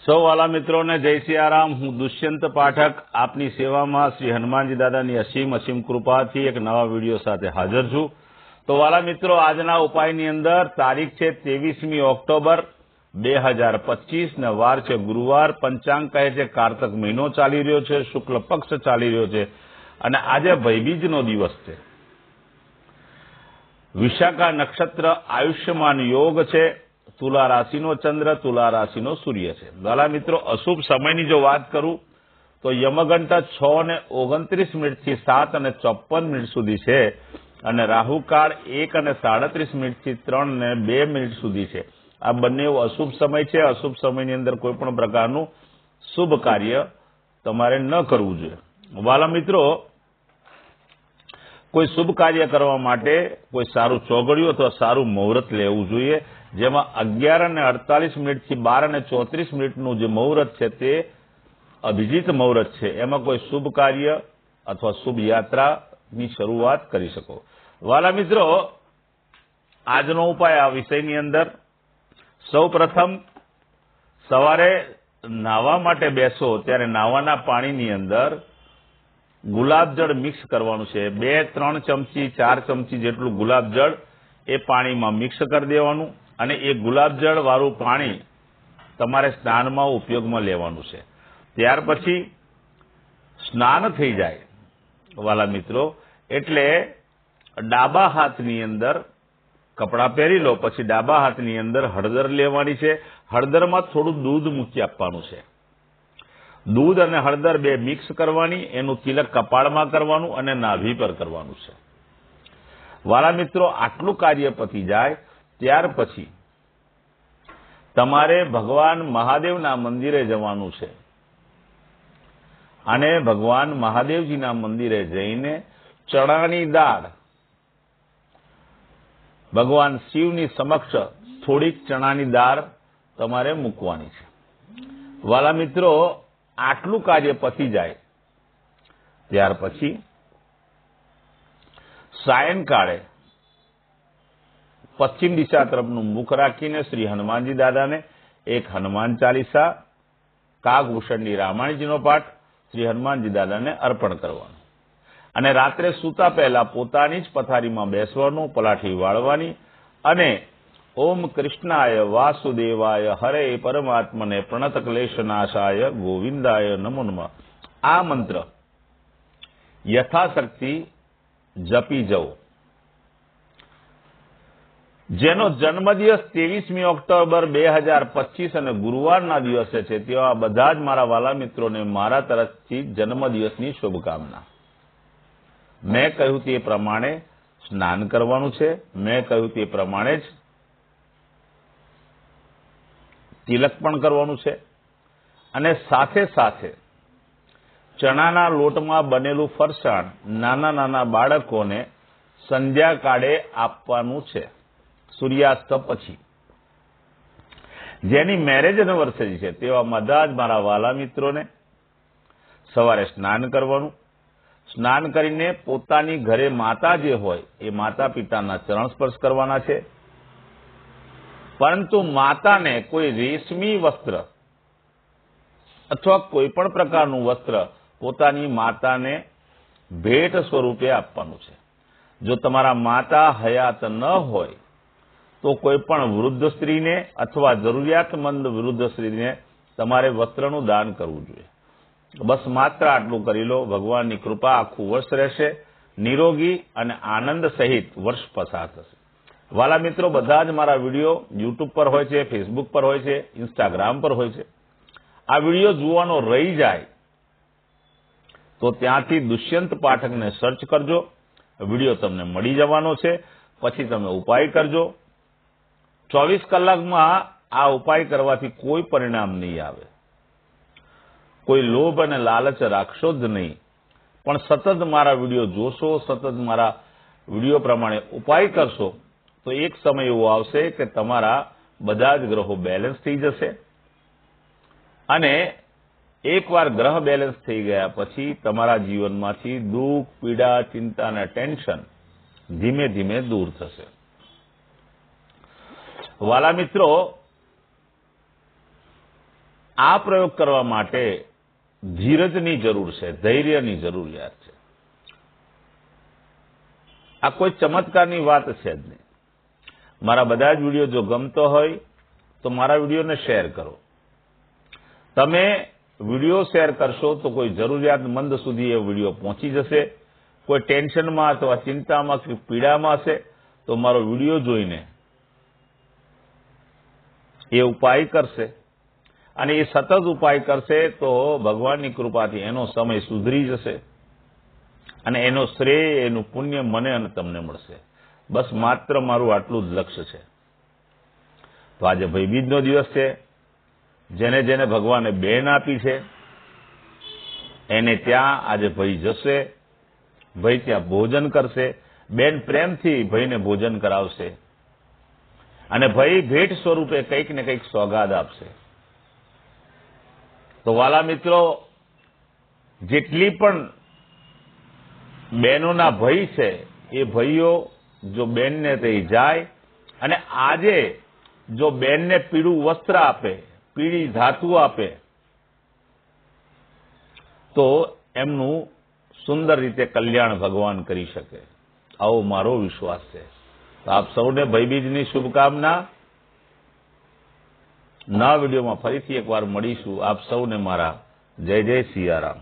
સૌ વાલા મિત્રોને જય સિયારામ। હું દુષ્યંત પાઠક આપની સેવામાં શ્રી હનુમાનજી દાદાની અસીમ કૃપાથી એક નવા વિડીયો સાથે હાજર છું। તો વાલા મિત્રો, આજના ઉપાયની અંદર તારીખ છે 23મી ઓક્ટોબર 2025 ને વાર છે ગુરુવાર। પંચાંગ કહે છે કારતક મહિનો ચાલી રહ્યો છે, શુક્લ પક્ષ ચાલી રહ્યો છે અને આજે ભાઈબીજનો દિવસ છે। વિશાખા નક્ષત્ર આયુષ્યમાન યોગ છે। तुला राशि नो चंद्र, तुला राशि नो सूर्य है। वाला मित्रों, अशुभ समय की जो बात करूं तो यमघंटा 6:29 थी 7:54 सुधी है और राहुकाल 1:37 थी 3:02 सुधी है। आ बने अशुभ समय है। अशुभ समय अंदर कोई पण प्रकारनु शुभ कार्य तमारे न करवू जोईए। वाला मित्रों, कोई शुभ कार्य करवा माटे कोई सारू चौगड़ियों अथवा सारू मुहूर्त लेवू जोईए, जेमां 11:48 थी 12:34 जो मुहूर्त है ते अभिजीत मुहूर्त है। एमां कोई शुभ कार्य अथवा शुभ यात्रा की शुरुआत करी सको। वाला मित्रों, आजनो उपाय आ विषयनी अंदर सौ प्रथम सवारे नावा माटे बेसो त्यारे नावाना पाणीनी अंदर गुलाब जल मिक्स करवानुं छे। 2-3 चमची 4 चमची जेटलुं गुलाब जल ए पाणी में मिक्स कर देवानुं અને એ ગુલાબ જળ વાળું પાણી તમારે સ્નાનમાં ઉપયોગમાં લેવાનું છે। ત્યાર પછી સ્નાન થઈ જાય વાલા મિત્રો, એટલે ડાબા હાથની અંદર કપડા પહેરી લો, પછી ડાબા હાથની અંદર હળદર લેવાની છે। હળદરમાં થોડું દૂધ મૂકી આપવાનું છે। દૂધ અને હળદર બે મિક્સ કરવાની, એનું તિલક કપાળમાં કરવાનું અને નાભી પર કરવાનું છે। વાલા મિત્રો, આટલું કાર્ય પતી જાય ત્યાર પછી તમારે ભગવાન મહાદેવના મંદિરે જવાનું છે અને ભગવાન મહાદેવજીના મંદિરે જઈને ચણાની દાળ ભગવાન શિવની સમક્ષ થોડીક ચણાની દાળ તમારે મૂકવાની છે। વાલા મિત્રો, આટલું કાર્ય પતી જાય ત્યાર પછી સાયંકાળે पश्चिम दिशा तरफ मुख राखीने श्री हनुमानजी दादा ने एक हनुमान चालीसा कागभूषणी रामायणजी नो पाठ श्री हनुमानजी दादा ने अर्पण करवानुं अने रात्रे सूता पहला पोतानी ज पथारी में बेसवानुं, पलाठी वाळवानी अने ओम कृष्णाय वासुदेवाय हरे परमात्मने प्रणत क्लेशनाशाय गोविंदाय नमो नमः आ मंत्र यथाशक्ति जपी जाओ। जेनो जन्मदिवस 23મી ઓક્ટોબર 2025 અને ગુરુવારના દિવસે છે, તેવા બધા જ મારા વાલા મિત્રોને મારા તરફથી જન્મદિવસની શુભકામના। મેં કહ્યું તે પ્રમાણે સ્નાન કરવાનું છે, મેં કહ્યું તે પ્રમાણે જ તિલક પણ કરવાનું છે અને સાથે સાથે ચણાના લોટમાં બનેલું ફરસાણ નાના નાના બાળકોને સંધ્યાકાળે આપવાનું છે, सूर्यास्त पछी। जेनी मैरेज एनिवर्सरी है तेवा બધા જ મારા વાલા મિત્રોને સવારે સ્નાન કરવાનું। સ્નાન કરીને પોતાની ઘરે માતા જે હોય એ માતા પિતાના ચરણ સ્પર્શ કરવાના છે, પરંતુ માતાને કોઈ રેશમી વસ્ત્ર અથવા કોઈ પણ પ્રકારનું વસ્ત્ર પોતાની માતાને ભેટ સ્વરૂપે આપવાનું છે। જો તમારા માતા હયાત ન હોય तो कोईपण वृद्ध स्त्री ने अथवा जरूरियातमंद वृद्ध स्त्री ने तमारे वस्त्रनु दान करवू जोईए। बस मात्र आटलू करी लो। भगवान की कृपा आखू वर्ष रहेशे, निरोगी अने आनंद सहित वर्ष पसार थशे। वाला मित्रों, बधा ज मारा विडियो यूट्यूब पर होय छे, फेसबुक पर होय छे, इंस्टाग्राम पर होय छे। आ विडियो जोवानो रही जाय तो त्यांथी दुष्यंत पाठक ने सर्च करजो। विडियो तमने मळी जवानो छे, पछी तमे उपाय करजो। 24 कलाक में आ उपाय करवाथी कोई परिणाम नहीं आवे। कोई लोभ अने लालच राखशो ज नहीं, पण सतत मारा विडियो जोशो, सतत मारा विडियो प्रमाणे उपाय करशो तो एक समय एवो आवशे के तमारा बधा ज ग्रहो बेलेन्स थई जशे अने एकवार ग्रह बेलेन्स थई गया पछी तमारा जीवनमांथी दुख, पीड़ा, चिंता अने टेन्शन धीमे धीमे दूर थशे। वाला मित्रों, આ પ્રયોગ કરવા માટે ધીરજની જરૂર છે, ધૈર્યની જરૂરિયાત છે. આ કોઈ ચમત્કારની વાત છે જ નહીં. મારા બધા જ વિડીયો જો ગમતો હોય તો મારા વિડીયોને શેર કરો. તમે વિડીયો શેર કરશો તો કોઈ જરૂરિયાતમંદ સુધી એ વિડીયો પહોંચી જશે. કોઈ ટેન્શનમાં અથવા ચિંતામાં કે પીડામાં હશે તો મારો વિડીયો જોઈને એ ઉપાય કરશે, અને એ સતત ઉપાય કરશે તો ભગવાનની કૃપાથી એનો સમય સુધરી જશે અને એનો શ્રેય, એનું પુણ્ય મને અને તમને મળશે. બસ માત્ર મારું આટલું જ લક્ષ્ય છે. તો આજે ભાઈબીજનો દિવસ છે. જેને જેને ભગવાને બેન આપી છે એને ત્યાં આજે ભાઈ જશે, ભાઈ ત્યાં ભોજન કરશે, બેન પ્રેમથી ભાઈને ભોજન કરાવશે અને ભાઈ ભેટ સ્વરૂપે કંઈક ને કંઈક સોગાદ આપશે. તો વાલા મિત્રો, જેટલી પણ બહેનોના ભાઈ છે એ ભાઈઓ જો બેનને થઈ જાય અને આજે જો બેનને પીળું વસ્ત્ર આપે, પીળી ધાતુ આપે તો એમનું સુંદર રીતે કલ્યાણ ભગવાન કરી શકે, આવો મારો વિશ્વાસ છે. તો આપ સૌને ભાઈબીજની શુભકામના. નવા વિડીયોમાં ફરીથી એકવાર મળીશું. આપ સૌને મારા જય જય સિયારામ.